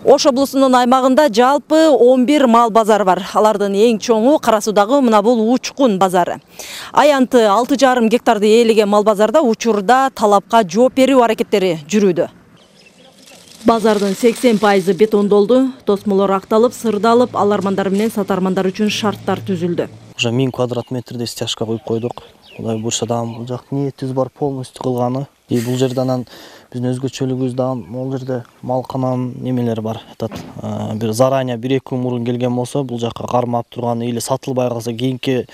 Ош облусунун аймагында жалпы 11 мал базары бар. Алардын эң чоңу Кара Суудагы мына бул Учкун базары. Аянты 6,5 гектарды ээлеген мал базарда учурда талапка жооп берүү аракеттери жүрүүдө. Базардын 80% бетондолду, тосмолор акталып, сырдалып, алармандар менен сатармандар үчүн шарттар түзүлдү. Уже 1000 квадрат метрде стяжка коюп койдук. Кудай буйрса дагы бул жак ниетибиз бар полностью кылганы. Бул жерде анан биздин өзгөчөлүгүбүз дагы могул жерде малкананын немелери бар. Бир заранее 1-2 күн мурун келген болсо, бул жакка кармап турган или сатылбай калса кийинки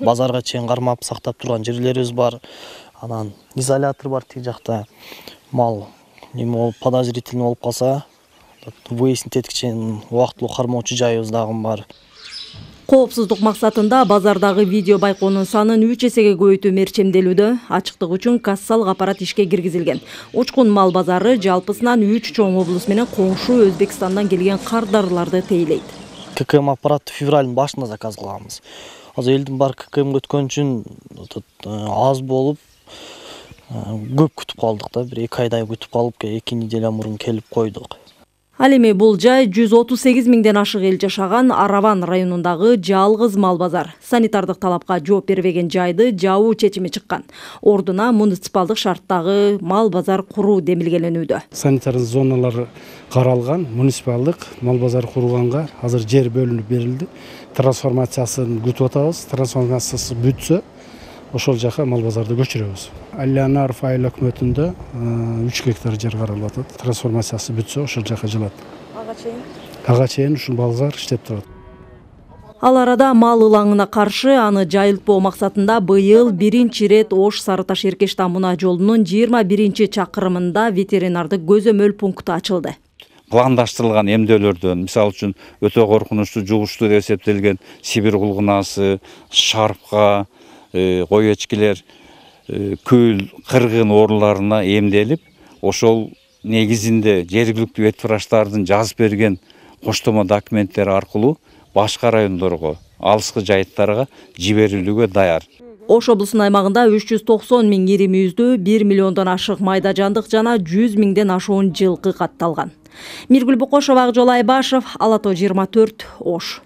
базарга чейин кармап сактап турган жерлерибиз бар. Анан изолятор бар тиги жакта. Мал неме болуп подозрительный болуп калса, выяснить эткичен убактылуу кармоочу жайыбыз дагы бар. Коопсуздук максатында базардагы видео байкоонун санын 3 эсеге көбөйтүү мерчемделүүдө, ачыктык үчүн кассалык аппарат ишке киргизилген. Учкун мал базары жалпысынан 3 чоң облус менен коңшу Өзбекстандан келген кардарыларды тейлейт. ККМ аппаратты февралдын башында заказ кылганбыз. Азыр элдин баары ККМ өткөн үчүн аз болуп көп күтүп калдык да, бир 2 айдай күтүп калып, 2 неделя мурун келип койдук. Ал эми бул жай 138 миңден ашык эл жашаган Араван районундагы жалгыз мал базар. Санитардык талапка жооп бербеген жайды жабуу чечими чыккан. Ордуна муниципалдык шарттагы мал базар куруу демилгеленүүдө. Санитардык зоналары каралган, муниципалдык мал базар курганга азыр жер бөлүнүп берилди. Трансформациясын күтүп атабыз. Трансформациясы бүтсө, ошол жака мал базарды көчүрөбүз. Алянаров айыл өкмөтүндө 3 гектар жер каралып атат. Трансформациясы бүтсө, ошол жака жылат. Ага чейин ушул базар иштеп турат. Ал арада мал ылаңына каршы аны жайылтпоо максатында быйыл 1-чи ирет Ош Сарыташ Эркеш Тамуна жолунун 21-чи чакырымында ветеринардык көзөмөл пункту ачылды. Пландаштырылган эмдөөлөрдөн, мисалы үчүн өтө коркунучтуу, жугуштуу деп эсептелген Сибир кулгунасы, шарпка, кой эчкилер, көл, кыргын ооруларына эмделип, ошол негизинде жергиликтүү ветврачтардын жазып берген коштомо документтери аркылуу башка райондорго, алыскы жайыттарга жиберилүүгө даяр. Ош облусунун аймагында 390 миң ири мүйүздүү, 1 миллиондон ашык майда жандык жана 100 миңден ашуун жылкы катталган. Миргүл Бокошова, Акжол Айбашев, Ала Тоо 24, Ош.